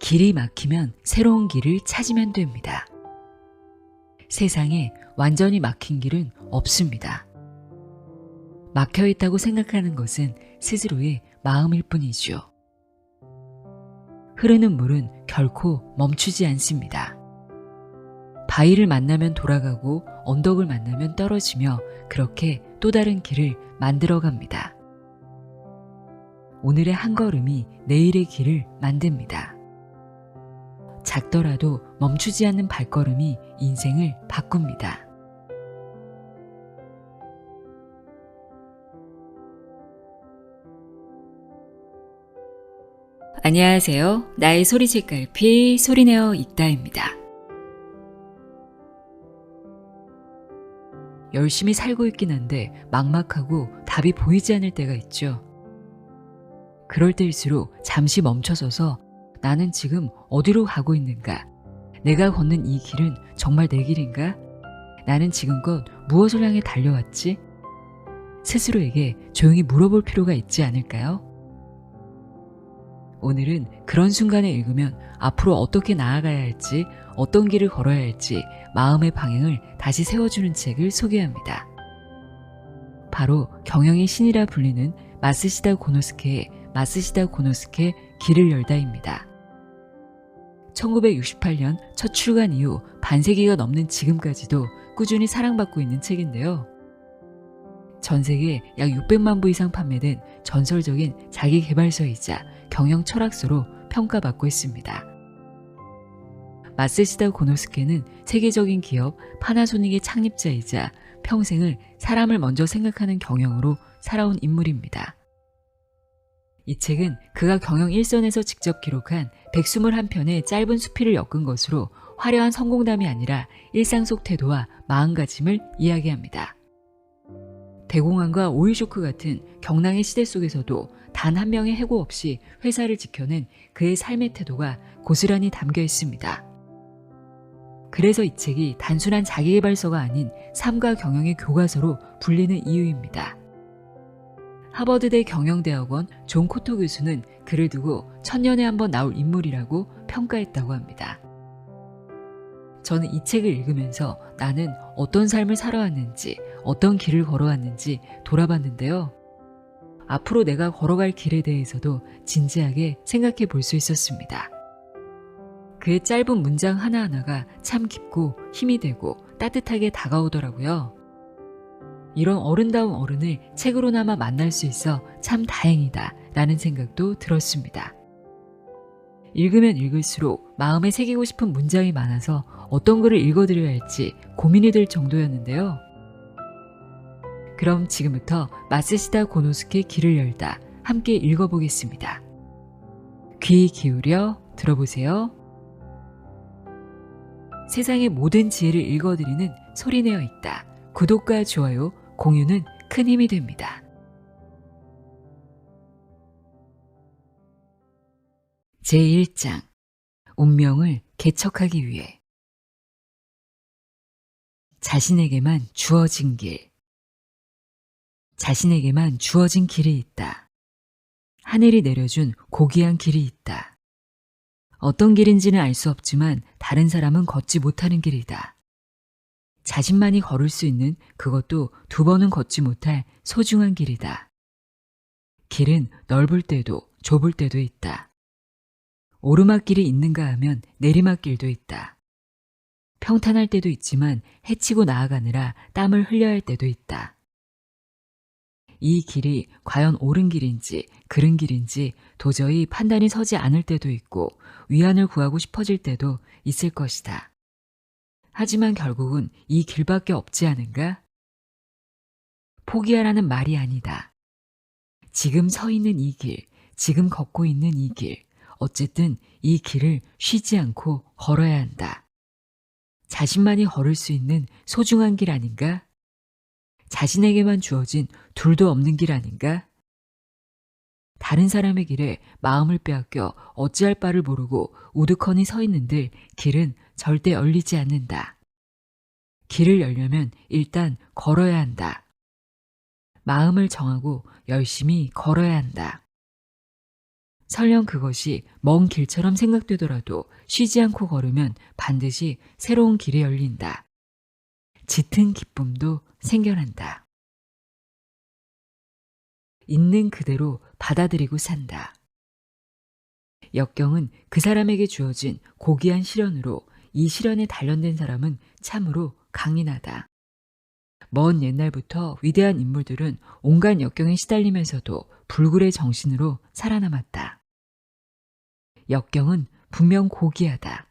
길이 막히면 새로운 길을 찾으면 됩니다. 세상에 완전히 막힌 길은 없습니다. 막혀 있다고 생각하는 것은 스스로의 마음일 뿐이죠. 흐르는 물은 결코 멈추지 않습니다. 바위를 만나면 돌아가고 언덕을 만나면 떨어지며 그렇게 또 다른 길을 만들어 갑니다. 오늘의 한 걸음이 내일의 길을 만듭니다. 작더라도 멈추지 않는 발걸음이 인생을 바꿉니다. 안녕하세요. 나의 소리책갈피 소리내어 읽다입니다. 열심히 살고 있긴 한데 막막하고 답이 보이지 않을 때가 있죠. 그럴 때일수록 잠시 멈춰서서 나는 지금 어디로 가고 있는가? 내가 걷는 이 길은 정말 내 길인가? 나는 지금껏 무엇을 향해 달려왔지? 스스로에게 조용히 물어볼 필요가 있지 않을까요? 오늘은 그런 순간에 읽으면 앞으로 어떻게 나아가야 할지, 어떤 길을 걸어야 할지 마음의 방향을 다시 세워주는 책을 소개합니다. 바로 경영의 신이라 불리는 마쓰시다 고노스케의 길을 열다입니다. 1968년 첫 출간 이후 반세기가 넘는 지금까지도 꾸준히 사랑받고 있는 책인데요. 전 세계 약 600만 부 이상 판매된 전설적인 자기계발서이자 경영 철학서로 평가받고 있습니다. 마쓰시다 고노스케는 세계적인 기업 파나소닉의 창립자이자 평생을 사람을 먼저 생각하는 경영으로 살아온 인물입니다. 이 책은 그가 경영 일선에서 직접 기록한 121편의 짧은 수필을 엮은 것으로 화려한 성공담이 아니라 일상 속 태도와 마음가짐을 이야기합니다. 대공황과 오일 쇼크 같은 경랑의 시대 속에서도 단 한 명의 해고 없이 회사를 지켜낸 그의 삶의 태도가 고스란히 담겨 있습니다. 그래서 이 책이 단순한 자기계발서가 아닌 삶과 경영의 교과서로 불리는 이유입니다. 하버드대 경영대학원 존 코터 교수는 그를 두고 1000년에 한 번 나올 인물이라고 평가했다고 합니다. 저는 이 책을 읽으면서 나는 어떤 삶을 살아왔는지, 어떤 길을 걸어왔는지 돌아봤는데요. 앞으로 내가 걸어갈 길에 대해서도 진지하게 생각해 볼 수 있었습니다. 그의 짧은 문장 하나하나가 참 깊고 힘이 되고 따뜻하게 다가오더라고요. 이런 어른다운 어른을 책으로나마 만날 수 있어 참 다행이다 라는 생각도 들었습니다. 읽으면 읽을수록 마음에 새기고 싶은 문장이 많아서 어떤 글을 읽어드려야 할지 고민이 될 정도였는데요. 그럼 지금부터 마쓰시다 고노스케 길을 열다 함께 읽어보겠습니다. 귀 기울여 들어보세요. 세상의 모든 지혜를 읽어드리는 소리내어 읽다. 구독과 좋아요, 공유는 큰 힘이 됩니다. 제1장 운명을 개척하기 위해 자신에게만 주어진 길. 자신에게만 주어진 길이 있다. 하늘이 내려준 고귀한 길이 있다. 어떤 길인지는 알 수 없지만 다른 사람은 걷지 못하는 길이다. 자신만이 걸을 수 있는 그것도 2번은 걷지 못할 소중한 길이다. 길은 넓을 때도 좁을 때도 있다. 오르막길이 있는가 하면 내리막길도 있다. 평탄할 때도 있지만 해치고 나아가느라 땀을 흘려야 할 때도 있다. 이 길이 과연 옳은 길인지 그른 길인지 도저히 판단이 서지 않을 때도 있고 위안을 구하고 싶어질 때도 있을 것이다. 하지만 결국은 이 길밖에 없지 않은가? 포기하라는 말이 아니다. 지금 서 있는 이 길, 지금 걷고 있는 이 길, 어쨌든 이 길을 쉬지 않고 걸어야 한다. 자신만이 걸을 수 있는 소중한 길 아닌가? 자신에게만 주어진 둘도 없는 길 아닌가? 다른 사람의 길에 마음을 빼앗겨 어찌할 바를 모르고 우두커니 서 있는들 길은 절대 열리지 않는다. 길을 열려면 일단 걸어야 한다. 마음을 정하고 열심히 걸어야 한다. 설령 그것이 먼 길처럼 생각되더라도 쉬지 않고 걸으면 반드시 새로운 길이 열린다. 짙은 기쁨도 생겨난다. 있는 그대로 받아들이고 산다. 역경은 그 사람에게 주어진 고귀한 시련으로 이 시련에 단련된 사람은 참으로 강인하다. 먼 옛날부터 위대한 인물들은 온갖 역경에 시달리면서도 불굴의 정신으로 살아남았다. 역경은 분명 고귀하다.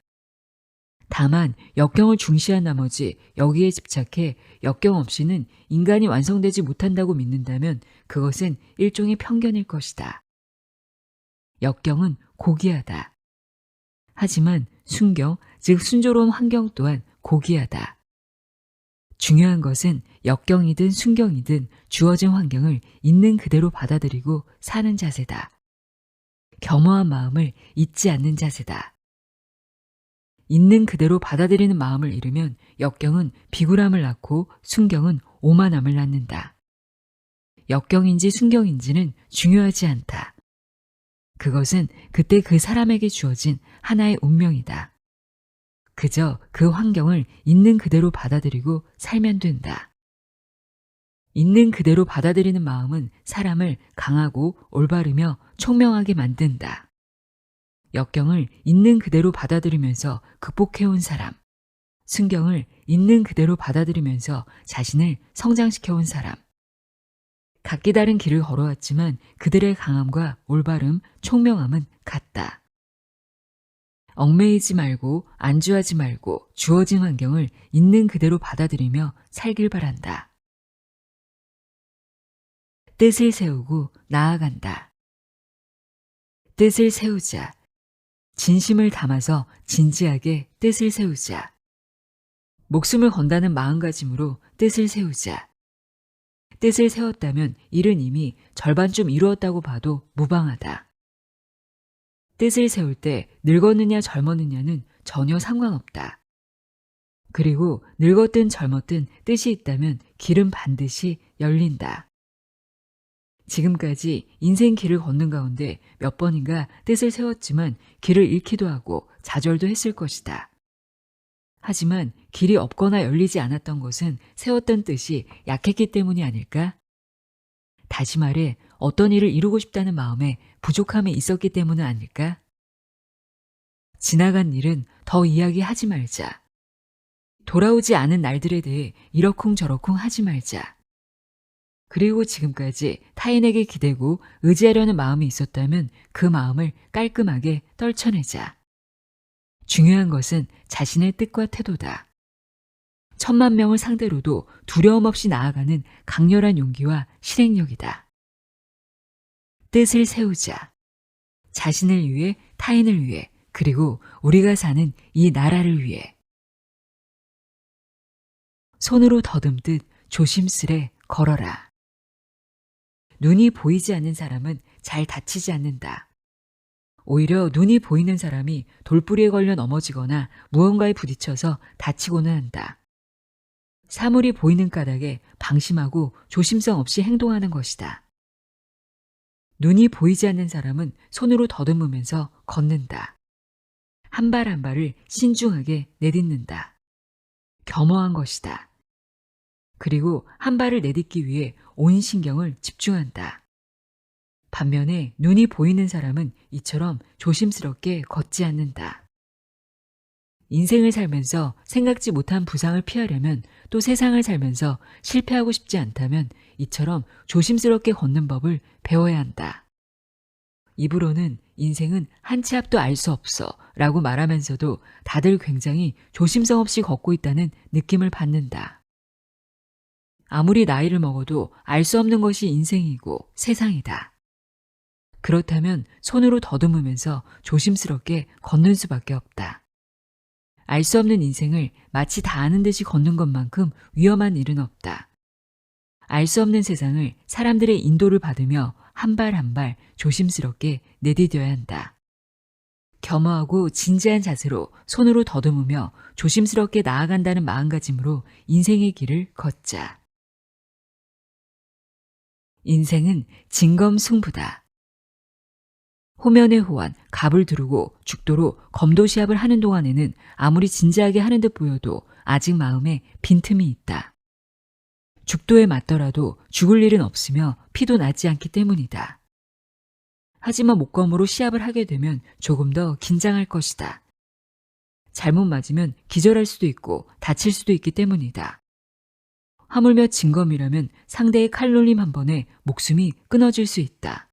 다만 역경을 중시한 나머지 여기에 집착해 역경 없이는 인간이 완성되지 못한다고 믿는다면 그것은 일종의 편견일 것이다. 역경은 고귀하다. 하지만 순경, 즉 순조로운 환경 또한 고귀하다. 중요한 것은 역경이든 순경이든 주어진 환경을 있는 그대로 받아들이고 사는 자세다. 겸허한 마음을 잊지 않는 자세다. 있는 그대로 받아들이는 마음을 잃으면 역경은 비굴함을 낳고 순경은 오만함을 낳는다. 역경인지 순경인지는 중요하지 않다. 그것은 그때 그 사람에게 주어진 하나의 운명이다. 그저 그 환경을 있는 그대로 받아들이고 살면 된다. 있는 그대로 받아들이는 마음은 사람을 강하고 올바르며 총명하게 만든다. 역경을 있는 그대로 받아들이면서 극복해온 사람, 순경을 있는 그대로 받아들이면서 자신을 성장시켜온 사람. 각기 다른 길을 걸어왔지만 그들의 강함과 올바름, 총명함은 같다. 얽매이지 말고 안주하지 말고 주어진 환경을 있는 그대로 받아들이며 살길 바란다. 뜻을 세우고 나아간다. 뜻을 세우자. 진심을 담아서 진지하게 뜻을 세우자. 목숨을 건다는 마음가짐으로 뜻을 세우자. 뜻을 세웠다면 일은 이미 절반쯤 이루었다고 봐도 무방하다. 뜻을 세울 때 늙었느냐 젊었느냐는 전혀 상관없다. 그리고 늙었든 젊었든 뜻이 있다면 길은 반드시 열린다. 지금까지 인생 길을 걷는 가운데 몇 번인가 뜻을 세웠지만 길을 잃기도 하고 좌절도 했을 것이다. 하지만 길이 없거나 열리지 않았던 것은 세웠던 뜻이 약했기 때문이 아닐까? 다시 말해 어떤 일을 이루고 싶다는 마음에 부족함이 있었기 때문은 아닐까? 지나간 일은 더 이야기하지 말자. 돌아오지 않은 날들에 대해 이러쿵저러쿵 하지 말자. 그리고 지금까지 타인에게 기대고 의지하려는 마음이 있었다면 그 마음을 깔끔하게 떨쳐내자. 중요한 것은 자신의 뜻과 태도다. 1000만 명을 상대로도 두려움 없이 나아가는 강렬한 용기와 실행력이다. 뜻을 세우자. 자신을 위해, 타인을 위해, 그리고 우리가 사는 이 나라를 위해. 손으로 더듬듯 조심스레 걸어라. 눈이 보이지 않는 사람은 잘 다치지 않는다. 오히려 눈이 보이는 사람이 돌부리에 걸려 넘어지거나 무언가에 부딪혀서 다치고는 한다. 사물이 보이는 까닭에 방심하고 조심성 없이 행동하는 것이다. 눈이 보이지 않는 사람은 손으로 더듬으면서 걷는다. 한 발 한 발을 신중하게 내딛는다. 겸허한 것이다. 그리고 한 발을 내딛기 위해 온 신경을 집중한다. 반면에 눈이 보이는 사람은 이처럼 조심스럽게 걷지 않는다. 인생을 살면서 생각지 못한 부상을 피하려면 또 세상을 살면서 실패하고 싶지 않다면 이처럼 조심스럽게 걷는 법을 배워야 한다. 입으로는 인생은 한 치 앞도 알 수 없어 라고 말하면서도 다들 굉장히 조심성 없이 걷고 있다는 느낌을 받는다. 아무리 나이를 먹어도 알 수 없는 것이 인생이고 세상이다. 그렇다면 손으로 더듬으면서 조심스럽게 걷는 수밖에 없다. 알 수 없는 인생을 마치 다 아는 듯이 걷는 것만큼 위험한 일은 없다. 알 수 없는 세상을 사람들의 인도를 받으며 한 발 한 발 조심스럽게 내디뎌야 한다. 겸허하고 진지한 자세로 손으로 더듬으며 조심스럽게 나아간다는 마음가짐으로 인생의 길을 걷자. 인생은 진검승부다. 호면의 호환, 갑을 두르고 죽도로 검도 시합을 하는 동안에는 아무리 진지하게 하는 듯 보여도 아직 마음에 빈틈이 있다. 죽도에 맞더라도 죽을 일은 없으며 피도 나지 않기 때문이다. 하지만 목검으로 시합을 하게 되면 조금 더 긴장할 것이다. 잘못 맞으면 기절할 수도 있고 다칠 수도 있기 때문이다. 하물며 진검이라면 상대의 칼놀림 한 번에 목숨이 끊어질 수 있다.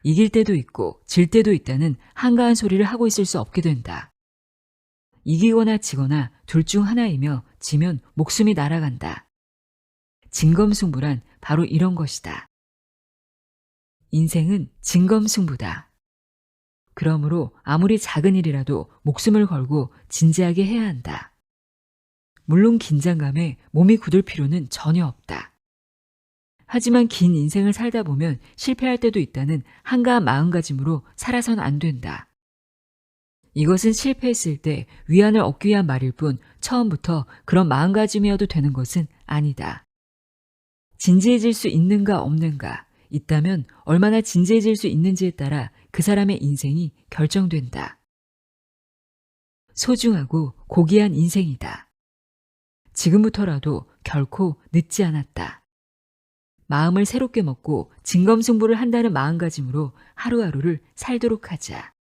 이길 때도 있고 질 때도 있다는 한가한 소리를 하고 있을 수 없게 된다. 이기거나 지거나 둘 중 하나이며 지면 목숨이 날아간다. 진검승부란 바로 이런 것이다. 인생은 진검승부다. 그러므로 아무리 작은 일이라도 목숨을 걸고 진지하게 해야 한다. 물론 긴장감에 몸이 굳을 필요는 전혀 없다. 하지만 긴 인생을 살다 보면 실패할 때도 있다는 한가한 마음가짐으로 살아선 안 된다. 이것은 실패했을 때 위안을 얻기 위한 말일 뿐 처음부터 그런 마음가짐이어도 되는 것은 아니다. 진지해질 수 있는가 없는가, 있다면 얼마나 진지해질 수 있는지에 따라 그 사람의 인생이 결정된다. 소중하고 고귀한 인생이다. 지금부터라도 결코 늦지 않았다. 마음을 새롭게 먹고 진검승부를 한다는 마음가짐으로 하루하루를 살도록 하자.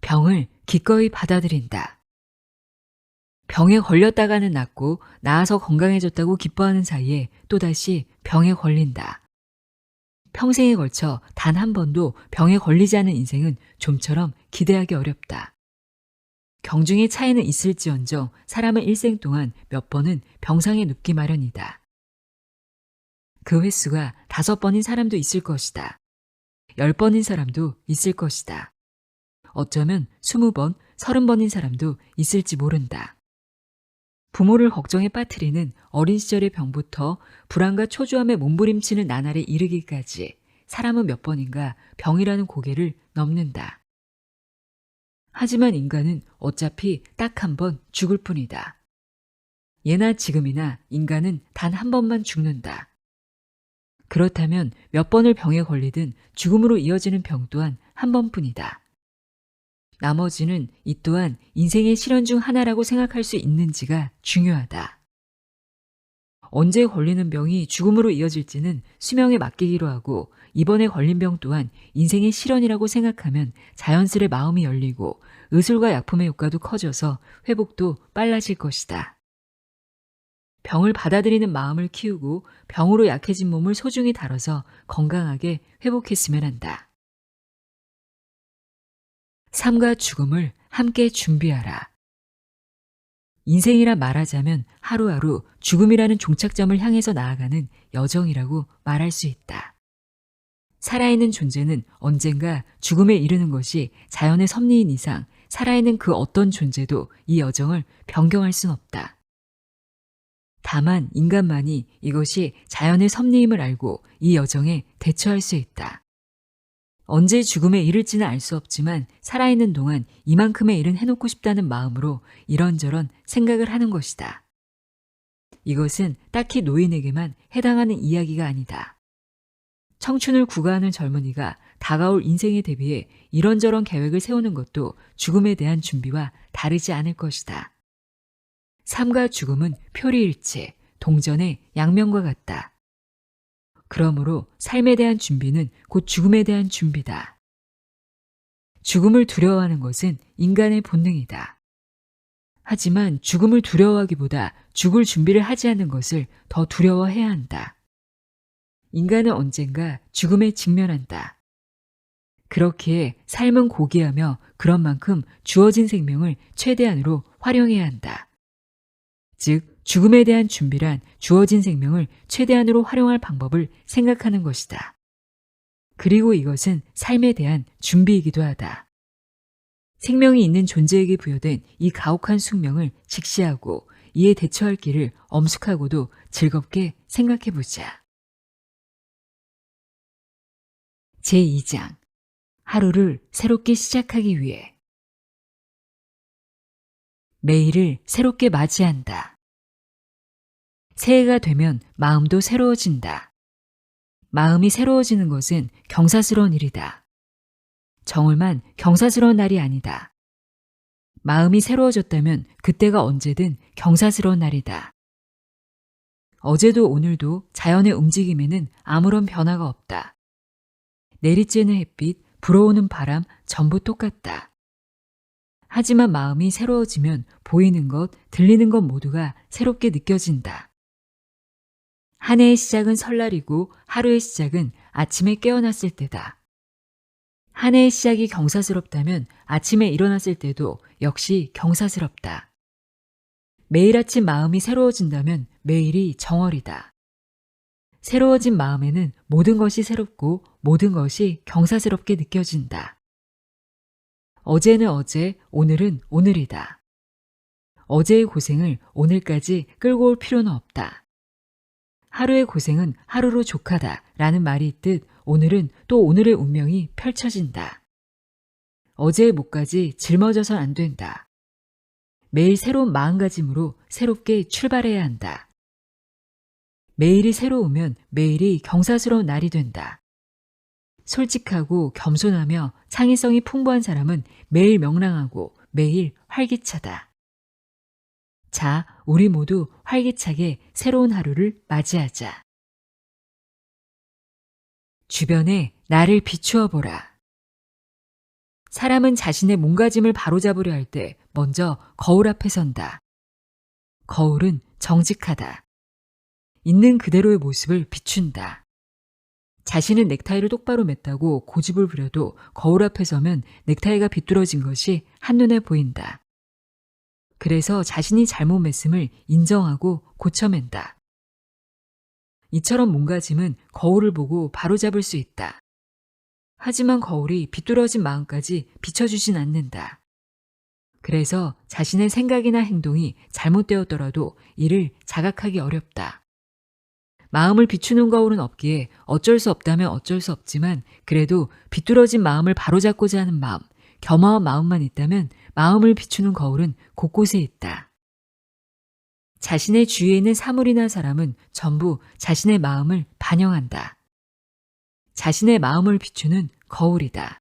병을 기꺼이 받아들인다. 병에 걸렸다가는 낫고 나아서 건강해졌다고 기뻐하는 사이에 또다시 병에 걸린다. 평생에 걸쳐 단 한 번도 병에 걸리지 않은 인생은 좀처럼 기대하기 어렵다. 경중의 차이는 있을지언정 사람은 일생 동안 몇 번은 병상에 눕기 마련이다. 그 횟수가 5번인 사람도 있을 것이다. 10번인 사람도 있을 것이다. 어쩌면 20번, 30번인 사람도 있을지 모른다. 부모를 걱정에 빠뜨리는 어린 시절의 병부터 불안과 초조함에 몸부림치는 나날에 이르기까지 사람은 몇 번인가 병이라는 고개를 넘는다. 하지만 인간은 어차피 딱 한 번 죽을 뿐이다. 예나 지금이나 인간은 단 한 번만 죽는다. 그렇다면 몇 번을 병에 걸리든 죽음으로 이어지는 병 또한 한 번뿐이다. 나머지는 이 또한 인생의 실현 중 하나라고 생각할 수 있는지가 중요하다. 언제 걸리는 병이 죽음으로 이어질지는 수명에 맡기기로 하고 이번에 걸린 병 또한 인생의 실현이라고 생각하면 자연스레 마음이 열리고 의술과 약품의 효과도 커져서 회복도 빨라질 것이다. 병을 받아들이는 마음을 키우고 병으로 약해진 몸을 소중히 다뤄서 건강하게 회복했으면 한다. 삶과 죽음을 함께 준비하라. 인생이라 말하자면 하루하루 죽음이라는 종착점을 향해서 나아가는 여정이라고 말할 수 있다. 살아있는 존재는 언젠가 죽음에 이르는 것이 자연의 섭리인 이상 살아있는 그 어떤 존재도 이 여정을 변경할 순 없다. 다만 인간만이 이것이 자연의 섭리임을 알고 이 여정에 대처할 수 있다. 언제 죽음에 이를지는 알 수 없지만 살아있는 동안 이만큼의 일은 해놓고 싶다는 마음으로 이런저런 생각을 하는 것이다. 이것은 딱히 노인에게만 해당하는 이야기가 아니다. 청춘을 구가하는 젊은이가 다가올 인생에 대비해 이런저런 계획을 세우는 것도 죽음에 대한 준비와 다르지 않을 것이다. 삶과 죽음은 표리일체, 동전의 양면과 같다. 그러므로 삶에 대한 준비는 곧 죽음에 대한 준비다. 죽음을 두려워하는 것은 인간의 본능이다. 하지만 죽음을 두려워하기보다 죽을 준비를 하지 않는 것을 더 두려워해야 한다. 인간은 언젠가 죽음에 직면한다. 그렇기에 삶은 고귀하며 그런 만큼 주어진 생명을 최대한으로 활용해야 한다. 즉, 죽음에 대한 준비란 주어진 생명을 최대한으로 활용할 방법을 생각하는 것이다. 그리고 이것은 삶에 대한 준비이기도 하다. 생명이 있는 존재에게 부여된 이 가혹한 숙명을 직시하고 이에 대처할 길을 엄숙하고도 즐겁게 생각해보자. 제2장 하루를 새롭게 시작하기 위해 매일을 새롭게 맞이한다. 새해가 되면 마음도 새로워진다. 마음이 새로워지는 것은 경사스러운 일이다. 정월만 경사스러운 날이 아니다. 마음이 새로워졌다면 그때가 언제든 경사스러운 날이다. 어제도 오늘도 자연의 움직임에는 아무런 변화가 없다. 내리쬐는 햇빛, 불어오는 바람 전부 똑같다. 하지만 마음이 새로워지면 보이는 것, 들리는 것 모두가 새롭게 느껴진다. 한 해의 시작은 설날이고 하루의 시작은 아침에 깨어났을 때다. 한 해의 시작이 경사스럽다면 아침에 일어났을 때도 역시 경사스럽다. 매일 아침 마음이 새로워진다면 매일이 정월이다. 새로워진 마음에는 모든 것이 새롭고 모든 것이 경사스럽게 느껴진다. 어제는 어제, 오늘은 오늘이다. 어제의 고생을 오늘까지 끌고 올 필요는 없다. 하루의 고생은 하루로 족하다 라는 말이 있듯 오늘은 또 오늘의 운명이 펼쳐진다. 어제의 목까지 짊어져선 안 된다. 매일 새로운 마음가짐으로 새롭게 출발해야 한다. 매일이 새로우면 매일이 경사스러운 날이 된다. 솔직하고 겸손하며 창의성이 풍부한 사람은 매일 명랑하고 매일 활기차다. 자, 우리 모두 활기차게 새로운 하루를 맞이하자. 주변에 나를 비추어 보라. 사람은 자신의 몸가짐을 바로잡으려 할 때 먼저 거울 앞에 선다. 거울은 정직하다. 있는 그대로의 모습을 비춘다. 자신은 넥타이를 똑바로 맸다고 고집을 부려도 거울 앞에 서면 넥타이가 비뚤어진 것이 한눈에 보인다. 그래서 자신이 잘못 맸음을 인정하고 고쳐맨다. 이처럼 몸가짐은 거울을 보고 바로잡을 수 있다. 하지만 거울이 비뚤어진 마음까지 비춰주진 않는다. 그래서 자신의 생각이나 행동이 잘못되었더라도 이를 자각하기 어렵다. 마음을 비추는 거울은 없기에 어쩔 수 없다면 어쩔 수 없지만 그래도 비뚤어진 마음을 바로잡고자 하는 마음, 겸허한 마음만 있다면 마음을 비추는 거울은 곳곳에 있다. 자신의 주위에 있는 사물이나 사람은 전부 자신의 마음을 반영한다. 자신의 마음을 비추는 거울이다.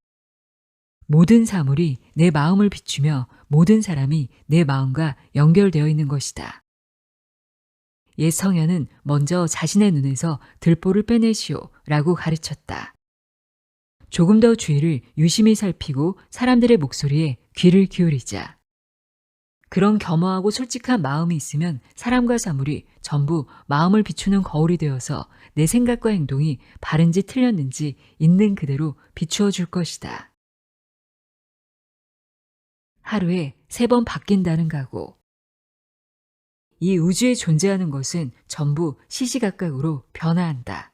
모든 사물이 내 마음을 비추며 모든 사람이 내 마음과 연결되어 있는 것이다. 옛 성현은 먼저 자신의 눈에서 들보를 빼내시오 라고 가르쳤다. 조금 더 주위를 유심히 살피고 사람들의 목소리에 귀를 기울이자. 그런 겸허하고 솔직한 마음이 있으면 사람과 사물이 전부 마음을 비추는 거울이 되어서 내 생각과 행동이 바른지 틀렸는지 있는 그대로 비추어 줄 것이다. 하루에 3번 바뀐다는 각오. 이 우주에 존재하는 것은 전부 시시각각으로 변화한다.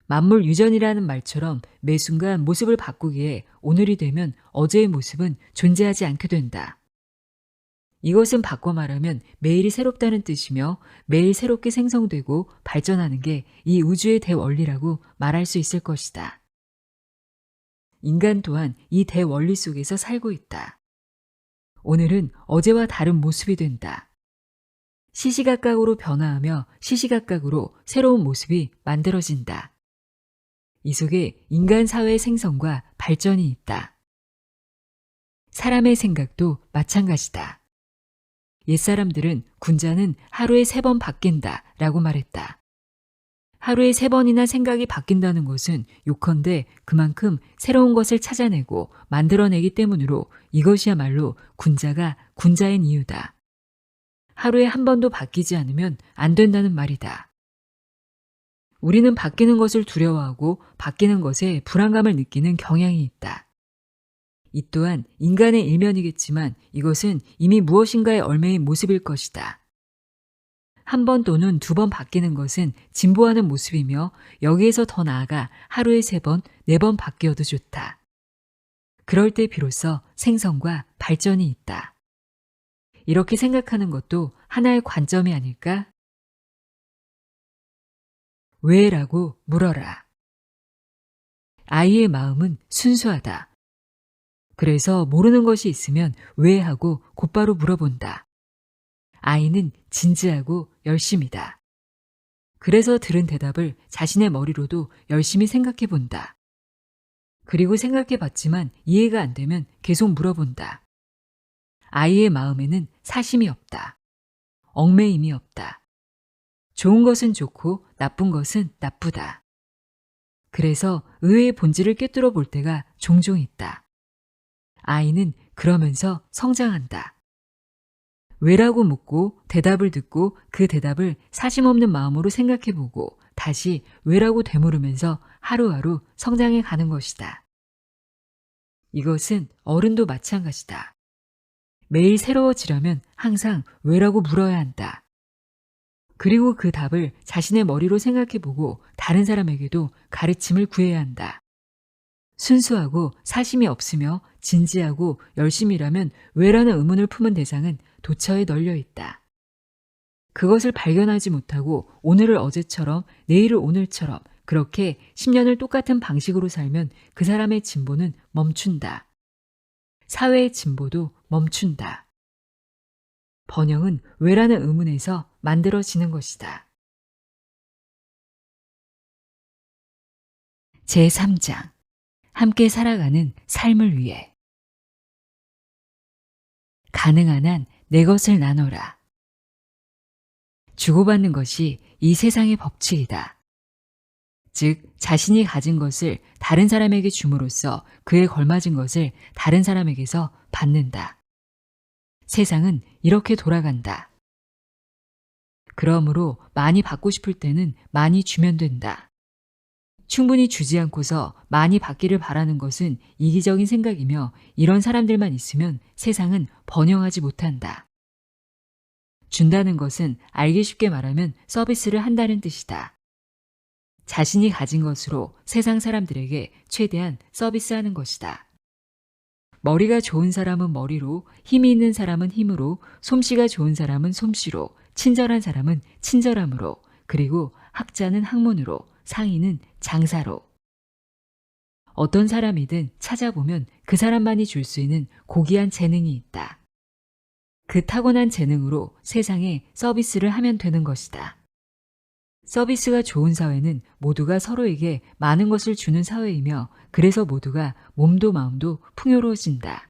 만물 유전이라는 말처럼 매 순간 모습을 바꾸기에 오늘이 되면 어제의 모습은 존재하지 않게 된다. 이것은 바꿔 말하면 매일이 새롭다는 뜻이며 매일 새롭게 생성되고 발전하는 게 이 우주의 대원리라고 말할 수 있을 것이다. 인간 또한 이 대원리 속에서 살고 있다. 오늘은 어제와 다른 모습이 된다. 시시각각으로 변화하며 시시각각으로 새로운 모습이 만들어진다. 이 속에 인간 사회의 생성과 발전이 있다. 사람의 생각도 마찬가지다. 옛사람들은 군자는 하루에 3번 바뀐다 라고 말했다. 하루에 3번이나 생각이 바뀐다는 것은 요컨대 그만큼 새로운 것을 찾아내고 만들어내기 때문으로 이것이야말로 군자가 군자인 이유다. 하루에 한 번도 바뀌지 않으면 안 된다는 말이다. 우리는 바뀌는 것을 두려워하고 바뀌는 것에 불안감을 느끼는 경향이 있다. 이 또한 인간의 일면이겠지만 이것은 이미 무엇인가의 얼매인 모습일 것이다. 한 번 또는 2번 바뀌는 것은 진보하는 모습이며 여기에서 더 나아가 하루에 3번, 4번 바뀌어도 좋다. 그럴 때 비로소 생성과 발전이 있다. 이렇게 생각하는 것도 하나의 관점이 아닐까? 왜? 라고 물어라. 아이의 마음은 순수하다. 그래서 모르는 것이 있으면 왜 하고 곧바로 물어본다. 아이는 진지하고 열심이다. 그래서 들은 대답을 자신의 머리로도 열심히 생각해 본다. 그리고 생각해 봤지만 이해가 안 되면 계속 물어본다. 아이의 마음에는 사심이 없다. 얽매임이 없다. 좋은 것은 좋고 나쁜 것은 나쁘다. 그래서 의외의 본질을 꿰뚫어 볼 때가 종종 있다. 아이는 그러면서 성장한다. 왜라고 묻고 대답을 듣고 그 대답을 사심 없는 마음으로 생각해 보고 다시 왜라고 되물으면서 하루하루 성장해 가는 것이다. 이것은 어른도 마찬가지다. 매일 새로워지려면 항상 왜라고 물어야 한다. 그리고 그 답을 자신의 머리로 생각해 보고 다른 사람에게도 가르침을 구해야 한다. 순수하고 사심이 없으며 진지하고 열심히 일하면 왜라는 의문을 품은 대상은 도처에 널려 있다. 그것을 발견하지 못하고 오늘을 어제처럼 내일을 오늘처럼 그렇게 10년을 똑같은 방식으로 살면 그 사람의 진보는 멈춘다. 사회의 진보도 멈춘다. 번영은 왜라는 의문에서 만들어지는 것이다. 제3장 함께 살아가는 삶을 위해 가능한 한 내 것을 나눠라. 주고받는 것이 이 세상의 법칙이다. 즉 자신이 가진 것을 다른 사람에게 줌으로써 그에 걸맞은 것을 다른 사람에게서 받는다. 세상은 이렇게 돌아간다. 그러므로 많이 받고 싶을 때는 많이 주면 된다. 충분히 주지 않고서 많이 받기를 바라는 것은 이기적인 생각이며 이런 사람들만 있으면 세상은 번영하지 못한다. 준다는 것은 알기 쉽게 말하면 서비스를 한다는 뜻이다. 자신이 가진 것으로 세상 사람들에게 최대한 서비스하는 것이다. 머리가 좋은 사람은 머리로, 힘이 있는 사람은 힘으로, 솜씨가 좋은 사람은 솜씨로, 친절한 사람은 친절함으로, 그리고 학자는 학문으로, 상인은 장사로. 어떤 사람이든 찾아보면 그 사람만이 줄 수 있는 고귀한 재능이 있다. 그 타고난 재능으로 세상에 서비스를 하면 되는 것이다. 서비스가 좋은 사회는 모두가 서로에게 많은 것을 주는 사회이며 그래서 모두가 몸도 마음도 풍요로워진다.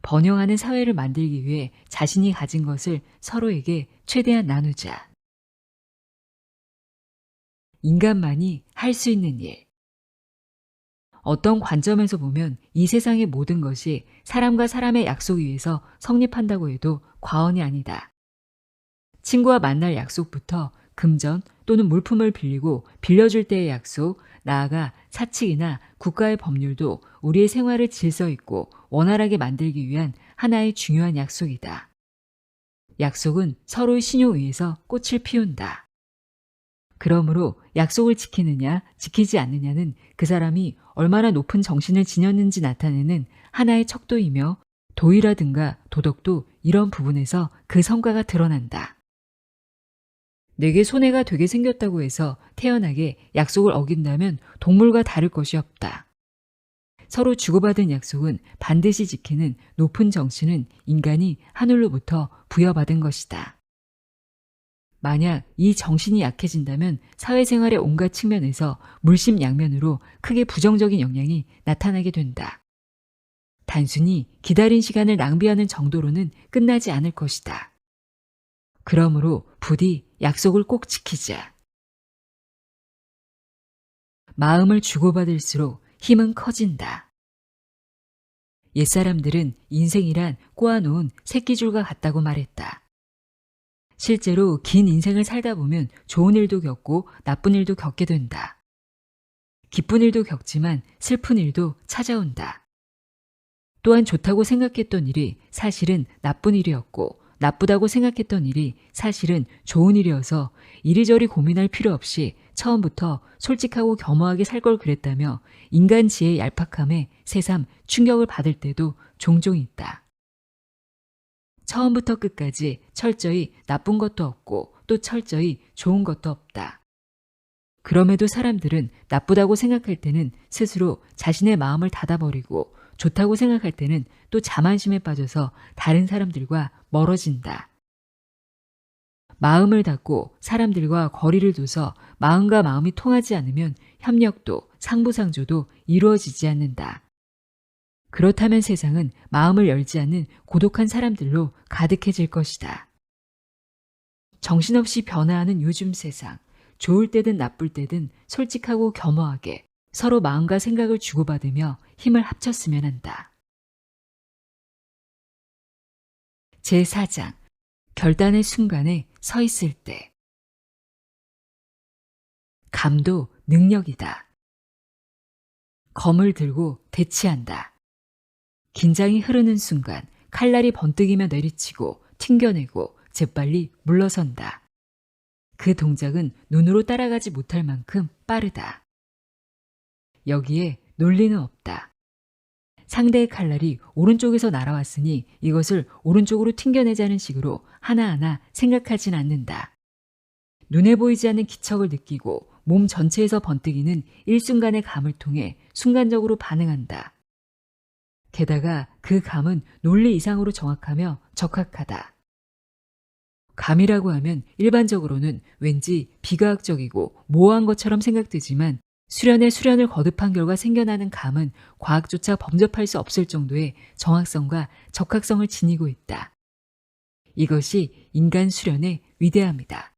번영하는 사회를 만들기 위해 자신이 가진 것을 서로에게 최대한 나누자. 인간만이 할 수 있는 일. 어떤 관점에서 보면 이 세상의 모든 것이 사람과 사람의 약속 위에서 성립한다고 해도 과언이 아니다. 친구와 만날 약속부터 금전 또는 물품을 빌리고 빌려줄 때의 약속, 나아가 사칙이나 국가의 법률도 우리의 생활을 질서 있고 원활하게 만들기 위한 하나의 중요한 약속이다. 약속은 서로의 신용 위에서 꽃을 피운다. 그러므로 약속을 지키느냐 지키지 않느냐는 그 사람이 얼마나 높은 정신을 지녔는지 나타내는 하나의 척도이며 도의라든가 도덕도 이런 부분에서 그 성과가 드러난다. 내게 손해가 되게 생겼다고 해서 태연하게 약속을 어긴다면 동물과 다를 것이 없다. 서로 주고받은 약속은 반드시 지키는 높은 정신은 인간이 하늘로부터 부여받은 것이다. 만약 이 정신이 약해진다면 사회생활의 온갖 측면에서 물심양면으로 크게 부정적인 영향이 나타나게 된다. 단순히 기다린 시간을 낭비하는 정도로는 끝나지 않을 것이다. 그러므로 부디 약속을 꼭 지키자. 마음을 주고받을수록 힘은 커진다. 옛사람들은 인생이란 꼬아놓은 새끼줄과 같다고 말했다. 실제로 긴 인생을 살다 보면 좋은 일도 겪고 나쁜 일도 겪게 된다. 기쁜 일도 겪지만 슬픈 일도 찾아온다. 또한 좋다고 생각했던 일이 사실은 나쁜 일이었고 나쁘다고 생각했던 일이 사실은 좋은 일이어서 이리저리 고민할 필요 없이 처음부터 솔직하고 겸허하게 살 걸 그랬다며 인간 지혜의 얄팍함에 새삼 충격을 받을 때도 종종 있다. 처음부터 끝까지 철저히 나쁜 것도 없고 또 철저히 좋은 것도 없다. 그럼에도 사람들은 나쁘다고 생각할 때는 스스로 자신의 마음을 닫아버리고 좋다고 생각할 때는 또 자만심에 빠져서 다른 사람들과 멀어진다. 마음을 닫고 사람들과 거리를 둬서 마음과 마음이 통하지 않으면 협력도 상부상조도 이루어지지 않는다. 그렇다면 세상은 마음을 열지 않는 고독한 사람들로 가득해질 것이다. 정신없이 변화하는 요즘 세상, 좋을 때든 나쁠 때든 솔직하고 겸허하게 서로 마음과 생각을 주고받으며 힘을 합쳤으면 한다. 제4장 결단의 순간에 서 있을 때 감도 능력이다. 검을 들고 대치한다. 긴장이 흐르는 순간 칼날이 번뜩이며 내리치고 튕겨내고 재빨리 물러선다. 그 동작은 눈으로 따라가지 못할 만큼 빠르다. 여기에 논리는 없다. 상대의 칼날이 오른쪽에서 날아왔으니 이것을 오른쪽으로 튕겨내자는 식으로 하나하나 생각하진 않는다. 눈에 보이지 않는 기척을 느끼고 몸 전체에서 번뜩이는 일순간의 감을 통해 순간적으로 반응한다. 게다가 그 감은 논리 이상으로 정확하며 적확하다. 감이라고 하면 일반적으로는 왠지 비과학적이고 모호한 것처럼 생각되지만 수련에 수련을 거듭한 결과 생겨나는 감은 과학조차 범접할 수 없을 정도의 정확성과 적확성을 지니고 있다. 이것이 인간 수련의 위대함이다.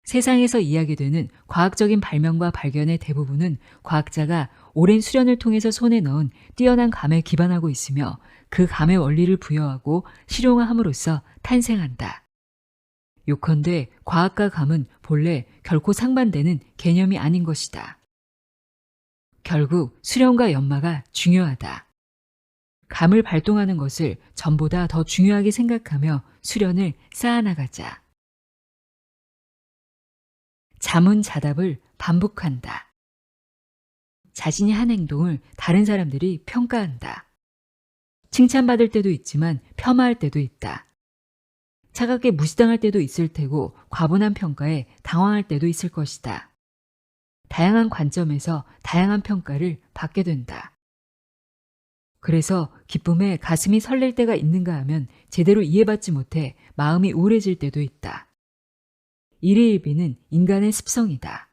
세상에서 이야기되는 과학적인 발명과 발견의 대부분은 과학자가 오랜 수련을 통해서 손에 넣은 뛰어난 감에 기반하고 있으며 그 감의 원리를 부여하고 실용화함으로써 탄생한다. 요컨대 과학과 감은 본래 결코 상반되는 개념이 아닌 것이다. 결국 수련과 연마가 중요하다. 감을 발동하는 것을 전보다 더 중요하게 생각하며 수련을 쌓아나가자. 자문자답을 반복한다. 자신이 한 행동을 다른 사람들이 평가한다. 칭찬받을 때도 있지만 폄하할 때도 있다. 차갑게 무시당할 때도 있을 테고 과분한 평가에 당황할 때도 있을 것이다. 다양한 관점에서 다양한 평가를 받게 된다. 그래서 기쁨에 가슴이 설렐 때가 있는가 하면 제대로 이해받지 못해 마음이 우울해질 때도 있다. 일희일비는 인간의 습성이다.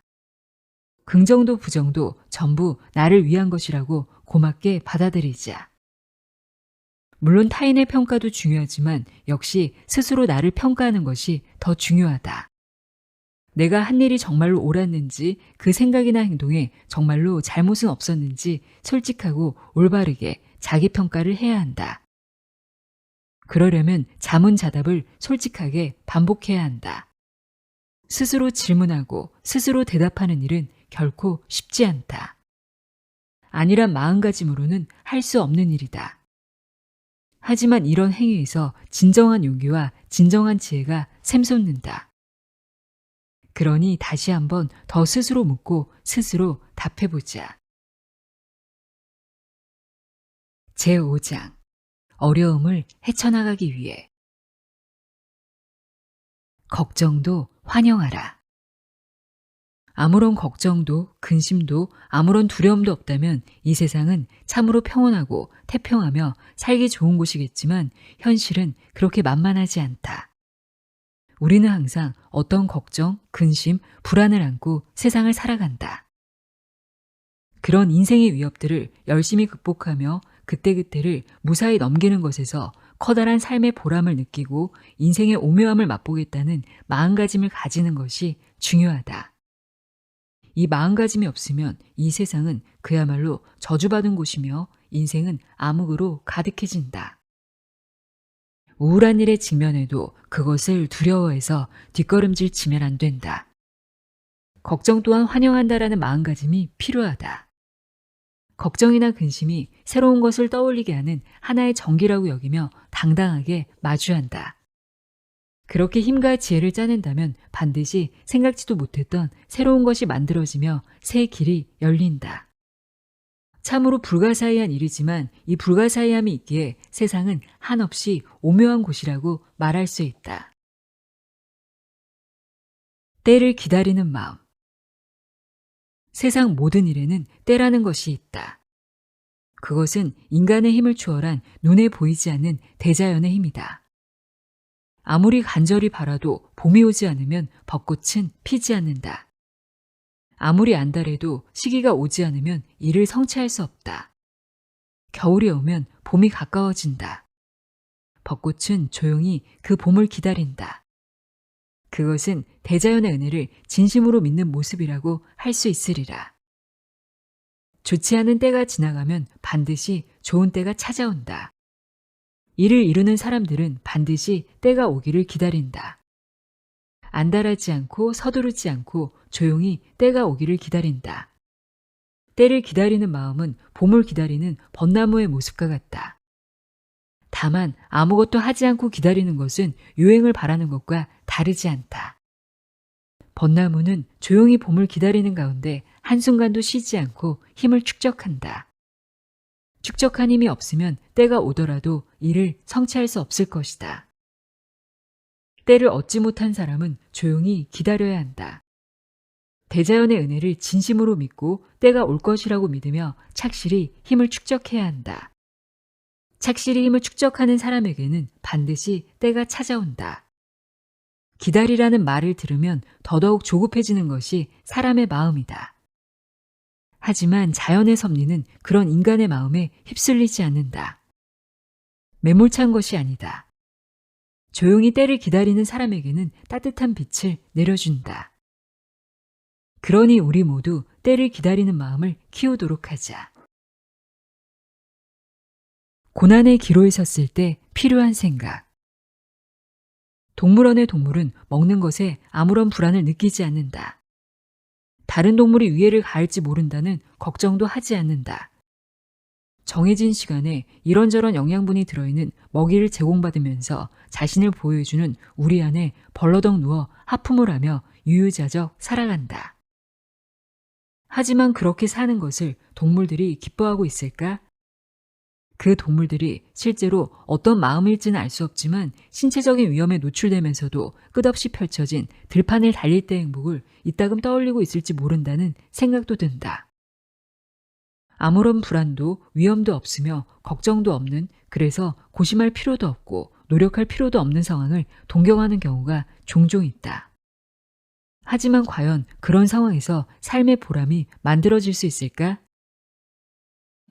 긍정도 부정도 전부 나를 위한 것이라고 고맙게 받아들이자. 물론 타인의 평가도 중요하지만 역시 스스로 나를 평가하는 것이 더 중요하다. 내가 한 일이 정말로 옳았는지 그 생각이나 행동에 정말로 잘못은 없었는지 솔직하고 올바르게 자기 평가를 해야 한다. 그러려면 자문자답을 솔직하게 반복해야 한다. 스스로 질문하고 스스로 대답하는 일은 결코 쉽지 않다. 아니란 마음가짐으로는 할 수 없는 일이다. 하지만 이런 행위에서 진정한 용기와 진정한 지혜가 샘솟는다. 그러니 다시 한번 더 스스로 묻고 스스로 답해보자. 제5장 어려움을 헤쳐나가기 위해 걱정도 환영하라. 아무런 걱정도 근심도 아무런 두려움도 없다면 이 세상은 참으로 평온하고 태평하며 살기 좋은 곳이겠지만 현실은 그렇게 만만하지 않다. 우리는 항상 어떤 걱정, 근심, 불안을 안고 세상을 살아간다. 그런 인생의 위협들을 열심히 극복하며 그때그때를 무사히 넘기는 것에서 커다란 삶의 보람을 느끼고 인생의 오묘함을 맛보겠다는 마음가짐을 가지는 것이 중요하다. 이 마음가짐이 없으면 이 세상은 그야말로 저주받은 곳이며 인생은 암흑으로 가득해진다. 우울한 일에 직면해도 그것을 두려워해서 뒷걸음질 치면 안 된다. 걱정 또한 환영한다라는 마음가짐이 필요하다. 걱정이나 근심이 새로운 것을 떠올리게 하는 하나의 전기라고 여기며 당당하게 마주한다. 그렇게 힘과 지혜를 짜낸다면 반드시 생각지도 못했던 새로운 것이 만들어지며 새 길이 열린다. 참으로 불가사의한 일이지만 이 불가사의함이 있기에 세상은 한없이 오묘한 곳이라고 말할 수 있다. 때를 기다리는 마음. 세상 모든 일에는 때라는 것이 있다. 그것은 인간의 힘을 초월한 눈에 보이지 않는 대자연의 힘이다. 아무리 간절히 바라도 봄이 오지 않으면 벚꽃은 피지 않는다. 아무리 안달해도 시기가 오지 않으면 이를 성취할 수 없다. 겨울이 오면 봄이 가까워진다. 벚꽃은 조용히 그 봄을 기다린다. 그것은 대자연의 은혜를 진심으로 믿는 모습이라고 할 수 있으리라. 좋지 않은 때가 지나가면 반드시 좋은 때가 찾아온다. 이를 이루는 사람들은 반드시 때가 오기를 기다린다. 안달하지 않고 서두르지 않고 조용히 때가 오기를 기다린다. 때를 기다리는 마음은 봄을 기다리는 벚나무의 모습과 같다. 다만 아무것도 하지 않고 기다리는 것은 유행을 바라는 것과 다르지 않다. 벚나무는 조용히 봄을 기다리는 가운데 한순간도 쉬지 않고 힘을 축적한다. 축적한 힘이 없으면 때가 오더라도 이를 성취할 수 없을 것이다. 때를 얻지 못한 사람은 조용히 기다려야 한다. 대자연의 은혜를 진심으로 믿고 때가 올 것이라고 믿으며 착실히 힘을 축적해야 한다. 착실히 힘을 축적하는 사람에게는 반드시 때가 찾아온다. 기다리라는 말을 들으면 더더욱 조급해지는 것이 사람의 마음이다. 하지만 자연의 섭리는 그런 인간의 마음에 휩쓸리지 않는다. 매몰찬 것이 아니다. 조용히 때를 기다리는 사람에게는 따뜻한 빛을 내려준다. 그러니 우리 모두 때를 기다리는 마음을 키우도록 하자. 고난의 기로에 섰을 때 필요한 생각. 동물원의 동물은 먹는 것에 아무런 불안을 느끼지 않는다. 다른 동물이 위해를 가할지 모른다는 걱정도 하지 않는다. 정해진 시간에 이런저런 영양분이 들어있는 먹이를 제공받으면서 자신을 보호해주는 우리 안에 벌러덩 누워 하품을 하며 유유자적 살아간다. 하지만 그렇게 사는 것을 동물들이 기뻐하고 있을까? 그 동물들이 실제로 어떤 마음일지는 알 수 없지만 신체적인 위험에 노출되면서도 끝없이 펼쳐진 들판을 달릴 때의 행복을 이따금 떠올리고 있을지 모른다는 생각도 든다. 아무런 불안도 위험도 없으며 걱정도 없는, 그래서 고심할 필요도 없고 노력할 필요도 없는 상황을 동경하는 경우가 종종 있다. 하지만 과연 그런 상황에서 삶의 보람이 만들어질 수 있을까?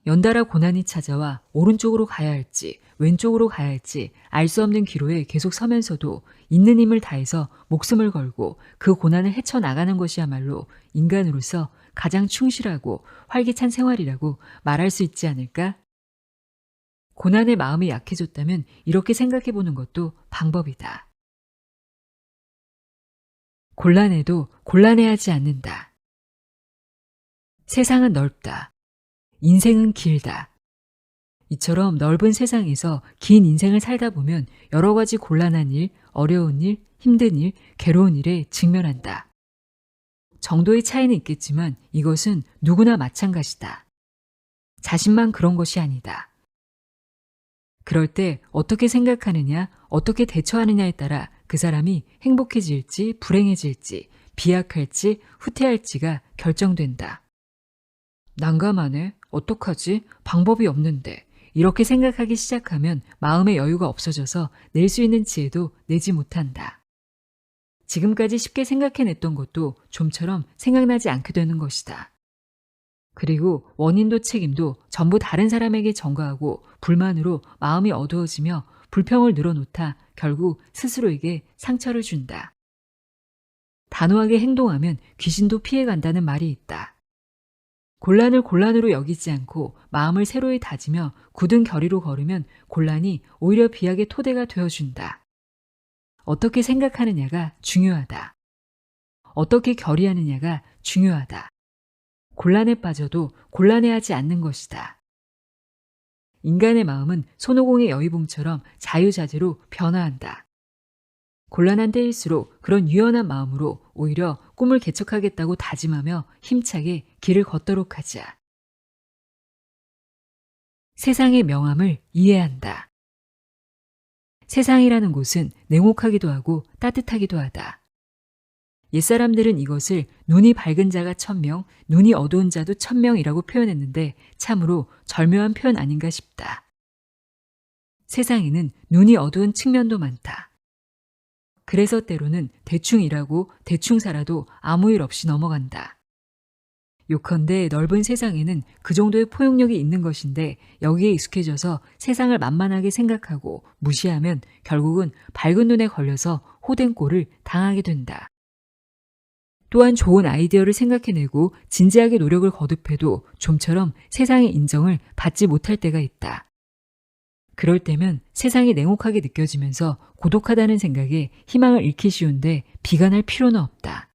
연달아 고난이 찾아와 오른쪽으로 가야 할지 왼쪽으로 가야 할지 알 수 없는 기로에 계속 서면서도 있는 힘을 다해서 목숨을 걸고 그 고난을 헤쳐나가는 것이야말로 인간으로서 가장 충실하고 활기찬 생활이라고 말할 수 있지 않을까? 고난의 마음이 약해졌다면 이렇게 생각해 보는 것도 방법이다. 곤란해도 곤란해하지 않는다. 세상은 넓다. 인생은 길다. 이처럼 넓은 세상에서 긴 인생을 살다 보면 여러 가지 곤란한 일, 어려운 일, 힘든 일, 괴로운 일에 직면한다. 정도의 차이는 있겠지만 이것은 누구나 마찬가지다. 자신만 그런 것이 아니다. 그럴 때 어떻게 생각하느냐, 어떻게 대처하느냐에 따라 그 사람이 행복해질지 불행해질지 비약할지 후퇴할지가 결정된다. 난감하네. 어떡하지? 방법이 없는데. 이렇게 생각하기 시작하면 마음의 여유가 없어져서 낼 수 있는 지혜도 내지 못한다. 지금까지 쉽게 생각해냈던 것도 좀처럼 생각나지 않게 되는 것이다. 그리고 원인도 책임도 전부 다른 사람에게 전가하고 불만으로 마음이 어두워지며 불평을 늘어놓다 결국 스스로에게 상처를 준다. 단호하게 행동하면 귀신도 피해간다는 말이 있다. 곤란을 곤란으로 여기지 않고 마음을 새로이 다지며 굳은 결의로 걸으면 곤란이 오히려 비약의 토대가 되어준다. 어떻게 생각하느냐가 중요하다. 어떻게 결의하느냐가 중요하다. 곤란에 빠져도 곤란해하지 않는 것이다. 인간의 마음은 손오공의 여의봉처럼 자유자재로 변화한다. 곤란한 때일수록 그런 유연한 마음으로 오히려 꿈을 개척하겠다고 다짐하며 힘차게 길을 걷도록 하자. 세상의 명암을 이해한다. 세상이라는 곳은 냉혹하기도 하고 따뜻하기도 하다. 옛사람들은 이것을 눈이 밝은 자가 1000명, 눈이 어두운 자도 1000명이라고 표현했는데 참으로 절묘한 표현 아닌가 싶다. 세상에는 눈이 어두운 측면도 많다. 그래서 때로는 대충 일하고 대충 살아도 아무 일 없이 넘어간다. 요컨대 넓은 세상에는 그 정도의 포용력이 있는 것인데 여기에 익숙해져서 세상을 만만하게 생각하고 무시하면 결국은 밝은 눈에 걸려서 호된 꼴을 당하게 된다. 또한 좋은 아이디어를 생각해내고 진지하게 노력을 거듭해도 좀처럼 세상의 인정을 받지 못할 때가 있다. 그럴 때면 세상이 냉혹하게 느껴지면서 고독하다는 생각에 희망을 잃기 쉬운데 비관할 필요는 없다.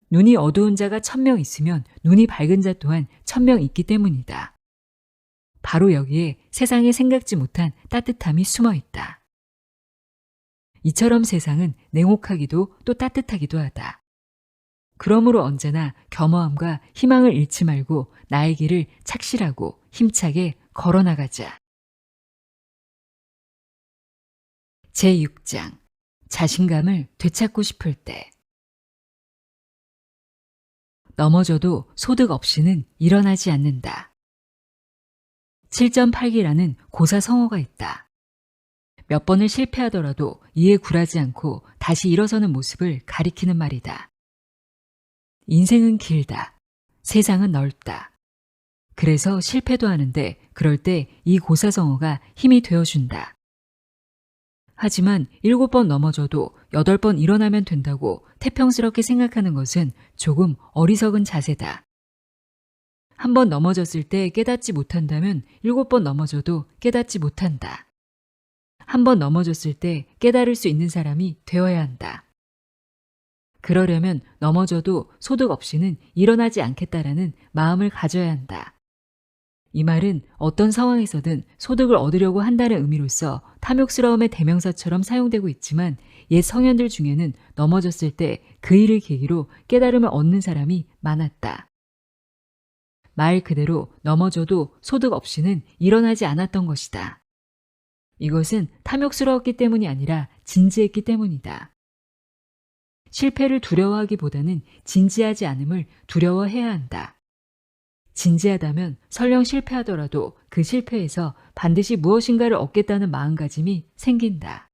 눈이 어두운 자가 1000명 있으면 눈이 밝은 자 또한 1000명 있기 때문이다. 바로 여기에 세상에 생각지 못한 따뜻함이 숨어 있다. 이처럼 세상은 냉혹하기도 또 따뜻하기도 하다. 그러므로 언제나 겸허함과 희망을 잃지 말고 나의 길을 착실하고 힘차게 걸어나가자. 제6장 자신감을 되찾고 싶을 때. 넘어져도 소득 없이는 일어나지 않는다. 7.8기라는 고사성어가 있다. 몇 번을 실패하더라도 이에 굴하지 않고 다시 일어서는 모습을 가리키는 말이다. 인생은 길다. 세상은 넓다. 그래서 실패도 하는데 그럴 때 이 고사성어가 힘이 되어준다. 하지만 7번 넘어져도 8번 일어나면 된다고 태평스럽게 생각하는 것은 조금 어리석은 자세다. 한 번 넘어졌을 때 깨닫지 못한다면 7번 넘어져도 깨닫지 못한다. 한 번 넘어졌을 때 깨달을 수 있는 사람이 되어야 한다. 그러려면 넘어져도 소득 없이는 일어나지 않겠다라는 마음을 가져야 한다. 이 말은 어떤 상황에서든 소득을 얻으려고 한다는 의미로서 탐욕스러움의 대명사처럼 사용되고 있지만 옛 성현들 중에는 넘어졌을 때 그 일을 계기로 깨달음을 얻는 사람이 많았다. 말 그대로 넘어져도 소득 없이는 일어나지 않았던 것이다. 이것은 탐욕스러웠기 때문이 아니라 진지했기 때문이다. 실패를 두려워하기보다는 진지하지 않음을 두려워해야 한다. 진지하다면 설령 실패하더라도 그 실패에서 반드시 무엇인가를 얻겠다는 마음가짐이 생긴다.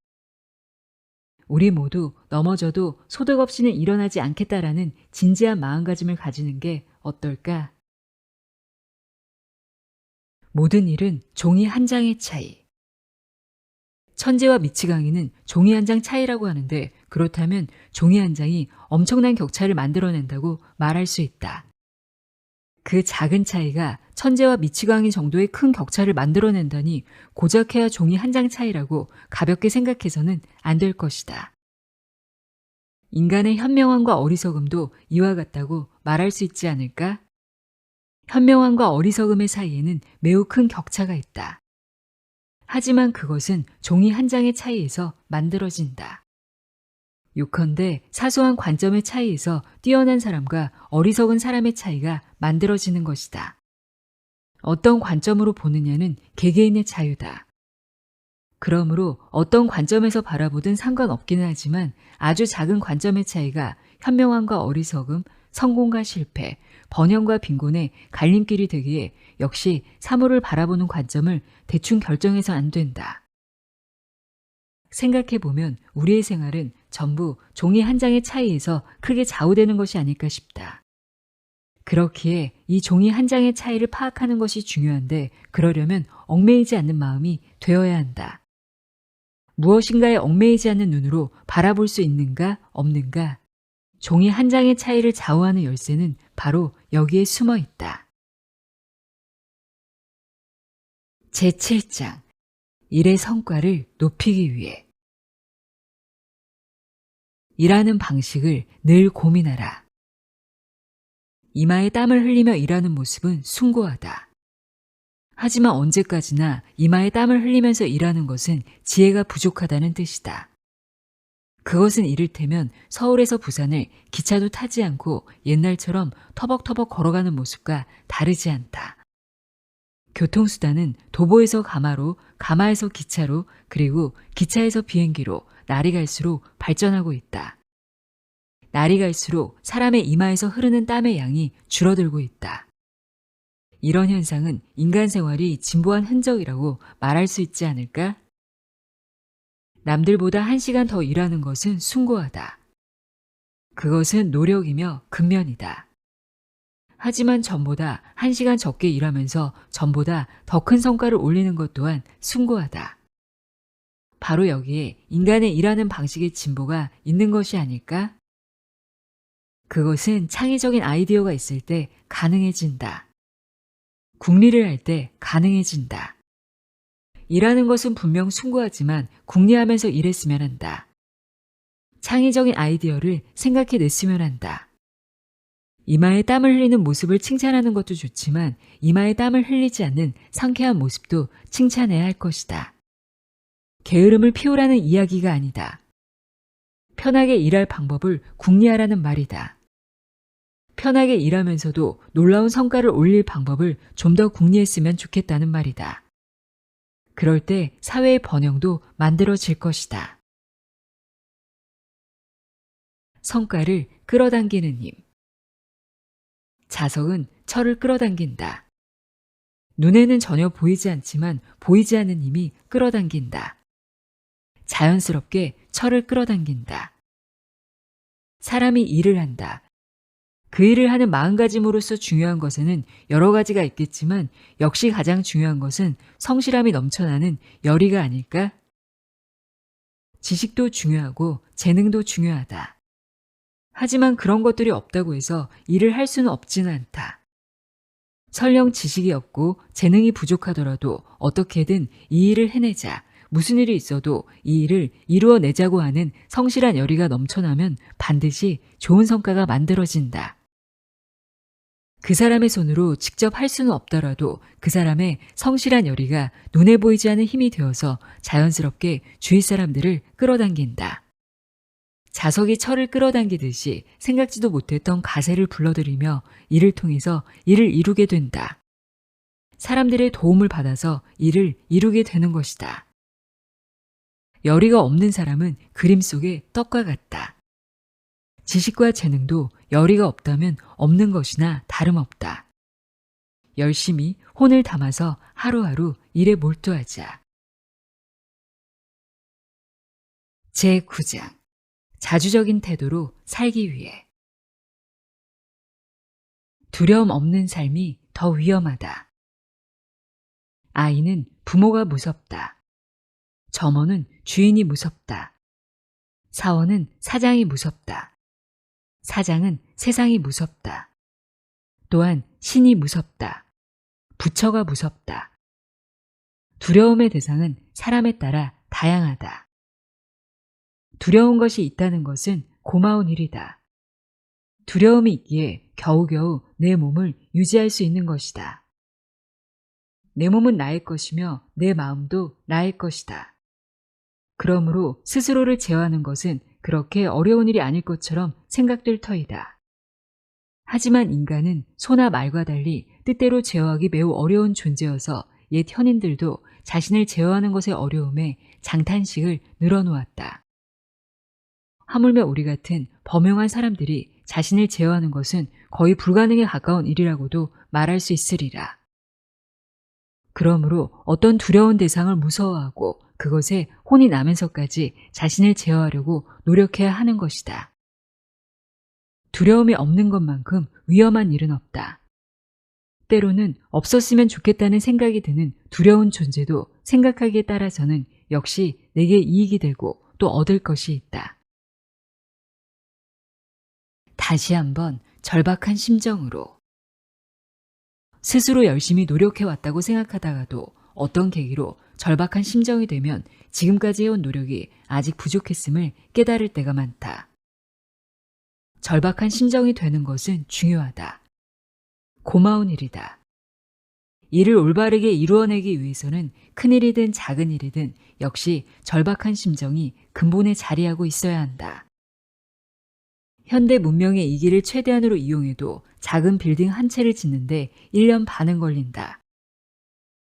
우리 모두 넘어져도 소득 없이는 일어나지 않겠다라는 진지한 마음가짐을 가지는 게 어떨까? 모든 일은 종이 한 장의 차이. 천재와 미치광이는 종이 한 장 차이라고 하는데 그렇다면 종이 한 장이 엄청난 격차를 만들어낸다고 말할 수 있다. 그 작은 차이가 천재와 미치광이 정도의 큰 격차를 만들어낸다니 고작해야 종이 한 장 차이라고 가볍게 생각해서는 안 될 것이다. 인간의 현명함과 어리석음도 이와 같다고 말할 수 있지 않을까? 현명함과 어리석음의 사이에는 매우 큰 격차가 있다. 하지만 그것은 종이 한 장의 차이에서 만들어진다. 요컨대 사소한 관점의 차이에서 뛰어난 사람과 어리석은 사람의 차이가 만들어지는 것이다. 어떤 관점으로 보느냐는 개개인의 자유다. 그러므로 어떤 관점에서 바라보든 상관없기는 하지만 아주 작은 관점의 차이가 현명함과 어리석음, 성공과 실패, 번영과 빈곤의 갈림길이 되기에 역시 사물을 바라보는 관점을 대충 결정해서 안 된다. 생각해보면 우리의 생활은 전부 종이 한 장의 차이에서 크게 좌우되는 것이 아닐까 싶다. 그렇기에 이 종이 한 장의 차이를 파악하는 것이 중요한데 그러려면 얽매이지 않는 마음이 되어야 한다. 무엇인가에 얽매이지 않는 눈으로 바라볼 수 있는가 없는가? 종이 한 장의 차이를 좌우하는 열쇠는 바로 여기에 숨어 있다. 제7장 일의 성과를 높이기 위해. 일하는 방식을 늘 고민하라. 이마에 땀을 흘리며 일하는 모습은 숭고하다. 하지만 언제까지나 이마에 땀을 흘리면서 일하는 것은 지혜가 부족하다는 뜻이다. 그것은 이를테면 서울에서 부산을 기차도 타지 않고 옛날처럼 터벅터벅 걸어가는 모습과 다르지 않다. 교통수단은 도보에서 가마로, 가마에서 기차로, 그리고 기차에서 비행기로 날이 갈수록 발전하고 있다. 날이 갈수록 사람의 이마에서 흐르는 땀의 양이 줄어들고 있다. 이런 현상은 인간 생활이 진보한 흔적이라고 말할 수 있지 않을까? 남들보다 1시간 더 일하는 것은 숭고하다. 그것은 노력이며 근면이다. 하지만 전보다 1시간 적게 일하면서 전보다 더 큰 성과를 올리는 것 또한 숭고하다. 바로 여기에 인간의 일하는 방식의 진보가 있는 것이 아닐까? 그것은 창의적인 아이디어가 있을 때 가능해진다. 궁리를 할 때 가능해진다. 일하는 것은 분명 숭고하지만 궁리하면서 일했으면 한다. 창의적인 아이디어를 생각해냈으면 한다. 이마에 땀을 흘리는 모습을 칭찬하는 것도 좋지만 이마에 땀을 흘리지 않는 상쾌한 모습도 칭찬해야 할 것이다. 게으름을 피우라는 이야기가 아니다. 편하게 일할 방법을 궁리하라는 말이다. 편하게 일하면서도 놀라운 성과를 올릴 방법을 좀 더 궁리했으면 좋겠다는 말이다. 그럴 때 사회의 번영도 만들어질 것이다. 성과를 끌어당기는 힘. 자석은 철을 끌어당긴다. 눈에는 전혀 보이지 않지만 보이지 않는 힘이 끌어당긴다. 자연스럽게 철을 끌어당긴다. 사람이 일을 한다. 그 일을 하는 마음가짐으로서 중요한 것에는 여러 가지가 있겠지만 역시 가장 중요한 것은 성실함이 넘쳐나는 열의가 아닐까? 지식도 중요하고 재능도 중요하다. 하지만 그런 것들이 없다고 해서 일을 할 수는 없지는 않다. 설령 지식이 없고 재능이 부족하더라도 어떻게든 이 일을 해내자. 무슨 일이 있어도 이 일을 이루어내자고 하는 성실한 열의가 넘쳐나면 반드시 좋은 성과가 만들어진다. 그 사람의 손으로 직접 할 수는 없더라도 그 사람의 성실한 열의가 눈에 보이지 않는 힘이 되어서 자연스럽게 주위 사람들을 끌어당긴다. 자석이 철을 끌어당기듯이 생각지도 못했던 가세를 불러들이며 이를 통해서 일을 이루게 된다. 사람들의 도움을 받아서 일을 이루게 되는 것이다. 열의가 없는 사람은 그림 속의 떡과 같다. 지식과 재능도 열의가 없다면 없는 것이나 다름없다. 열심히 혼을 담아서 하루하루 일에 몰두하자. 제9장 자주적인 태도로 살기 위해. 두려움 없는 삶이 더 위험하다. 아이는 부모가 무섭다. 점원은 주인이 무섭다. 사원은 사장이 무섭다. 사장은 세상이 무섭다. 또한 신이 무섭다. 부처가 무섭다. 두려움의 대상은 사람에 따라 다양하다. 두려운 것이 있다는 것은 고마운 일이다. 두려움이 있기에 겨우겨우 내 몸을 유지할 수 있는 것이다. 내 몸은 나의 것이며 내 마음도 나의 것이다. 그러므로 스스로를 제어하는 것은 그렇게 어려운 일이 아닐 것처럼 생각될 터이다. 하지만 인간은 소나 말과 달리 뜻대로 제어하기 매우 어려운 존재여서 옛 현인들도 자신을 제어하는 것의 어려움에 장탄식을 늘어놓았다. 하물며 우리 같은 범용한 사람들이 자신을 제어하는 것은 거의 불가능에 가까운 일이라고도 말할 수 있으리라. 그러므로 어떤 두려운 대상을 무서워하고 그것에 혼이 나면서까지 자신을 제어하려고 노력해야 하는 것이다. 두려움이 없는 것만큼 위험한 일은 없다. 때로는 없었으면 좋겠다는 생각이 드는 두려운 존재도 생각하기에 따라서는 역시 내게 이익이 되고 또 얻을 것이 있다. 다시 한번 절박한 심정으로. 스스로 열심히 노력해왔다고 생각하다가도 어떤 계기로 절박한 심정이 되면 지금까지 해온 노력이 아직 부족했음을 깨달을 때가 많다. 절박한 심정이 되는 것은 중요하다. 고마운 일이다. 일을 올바르게 이루어내기 위해서는 큰 일이든 작은 일이든 역시 절박한 심정이 근본에 자리하고 있어야 한다. 현대 문명의 이기를 최대한으로 이용해도 작은 빌딩 한 채를 짓는데 1년 반은 걸린다.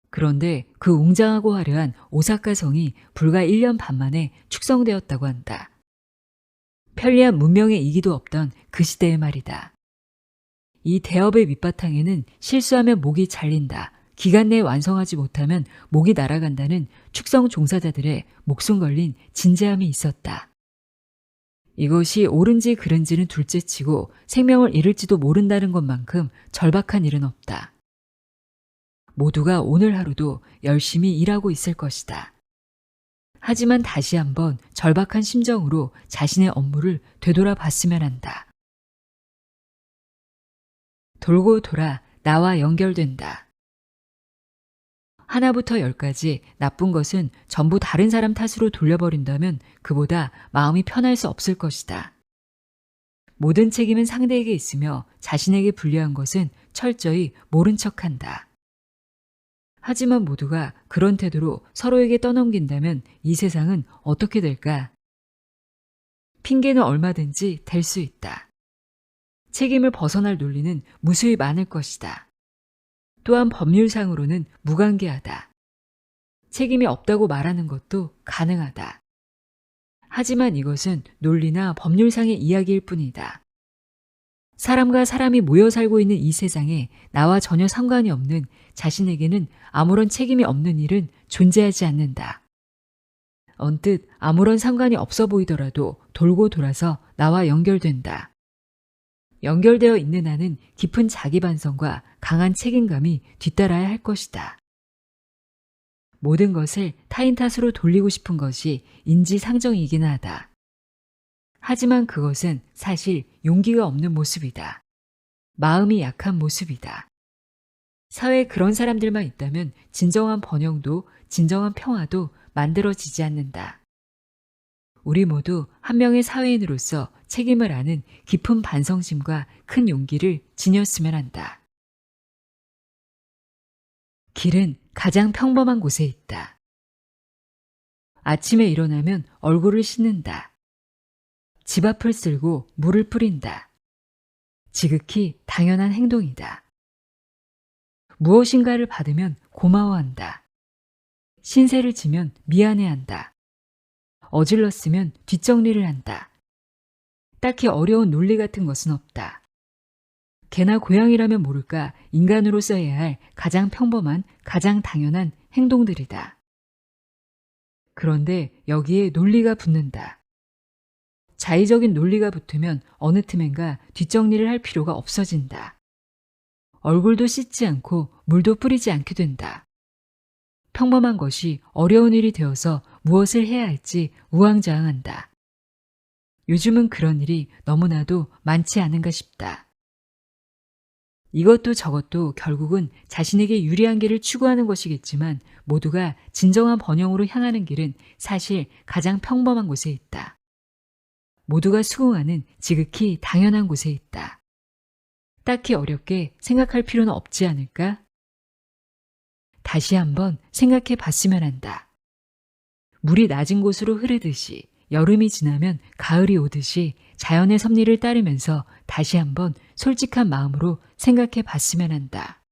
그런데 그 웅장하고 화려한 오사카 성이 불과 1년 반 만에 축성되었다고 한다. 편리한 문명의 이기도 없던 그 시대의 말이다. 이 대업의 밑바탕에는 실수하면 목이 잘린다. 기간 내에 완성하지 못하면 목이 날아간다는 축성 종사자들의 목숨 걸린 진지함이 있었다. 이것이 옳은지 그른지는 둘째치고 생명을 잃을지도 모른다는 것만큼 절박한 일은 없다. 모두가 오늘 하루도 열심히 일하고 있을 것이다. 하지만 다시 한번 절박한 심정으로 자신의 업무를 되돌아봤으면 한다. 돌고 돌아 나와 연결된다. 하나부터 열까지 나쁜 것은 전부 다른 사람 탓으로 돌려버린다면 그보다 마음이 편할 수 없을 것이다. 모든 책임은 상대에게 있으며 자신에게 불리한 것은 철저히 모른 척한다. 하지만 모두가 그런 태도로 서로에게 떠넘긴다면 이 세상은 어떻게 될까? 핑계는 얼마든지 댈 수 있다. 책임을 벗어날 논리는 무수히 많을 것이다. 또한 법률상으로는 무관계하다. 책임이 없다고 말하는 것도 가능하다. 하지만 이것은 논리나 법률상의 이야기일 뿐이다. 사람과 사람이 모여 살고 있는 이 세상에 나와 전혀 상관이 없는 자신에게는 아무런 책임이 없는 일은 존재하지 않는다. 언뜻 아무런 상관이 없어 보이더라도 돌고 돌아서 나와 연결된다. 연결되어 있는 한은 깊은 자기 반성과 강한 책임감이 뒤따라야 할 것이다. 모든 것을 타인 탓으로 돌리고 싶은 것이 인지상정이긴 하다. 하지만 그것은 사실 용기가 없는 모습이다. 마음이 약한 모습이다. 사회에 그런 사람들만 있다면 진정한 번영도 진정한 평화도 만들어지지 않는다. 우리 모두 한 명의 사회인으로서 책임을 아는 깊은 반성심과 큰 용기를 지녔으면 한다. 길은 가장 평범한 곳에 있다. 아침에 일어나면 얼굴을 씻는다. 집 앞을 쓸고 물을 뿌린다. 지극히 당연한 행동이다. 무엇인가를 받으면 고마워한다. 신세를 지면 미안해한다. 어질렀으면 뒷정리를 한다. 딱히 어려운 논리 같은 것은 없다. 개나 고양이라면 모를까 인간으로서 해야 할 가장 평범한, 가장 당연한 행동들이다. 그런데 여기에 논리가 붙는다. 자의적인 논리가 붙으면 어느 틈엔가 뒷정리를 할 필요가 없어진다. 얼굴도 씻지 않고 물도 뿌리지 않게 된다. 평범한 것이 어려운 일이 되어서 무엇을 해야 할지 우왕좌왕한다. 요즘은 그런 일이 너무나도 많지 않은가 싶다. 이것도 저것도 결국은 자신에게 유리한 길을 추구하는 것이겠지만 모두가 진정한 번영으로 향하는 길은 사실 가장 평범한 곳에 있다. 모두가 수긍하는 지극히 당연한 곳에 있다. 딱히 어렵게 생각할 필요는 없지 않을까? 다시 한번 생각해 봤으면 한다. 물이 낮은 곳으로 흐르듯이 여름이 지나면 가을이 오듯이 자연의 섭리를 따르면서 다시 한번 솔직한 마음으로 생각해 봤으면 한다.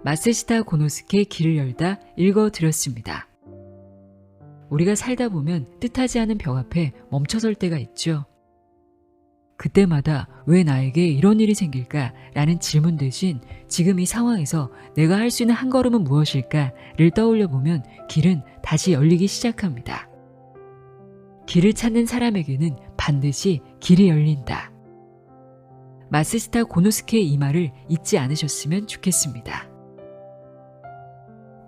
마쓰시타 고노스케 길을 열다 읽어드렸습니다. 우리가 살다 보면 뜻하지 않은 벽 앞에 멈춰설 때가 있죠. 그때마다 왜 나에게 이런 일이 생길까? 라는 질문 대신 지금 이 상황에서 내가 할 수 있는 한 걸음은 무엇일까를 떠올려 보면 길은 다시 열리기 시작합니다. 길을 찾는 사람에게는 반드시 길이 열린다. 마쓰시타 고노스케의 이 말을 잊지 않으셨으면 좋겠습니다.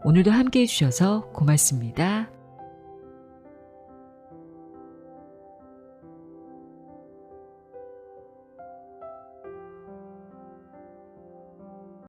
오늘도 함께 해주셔서 고맙습니다.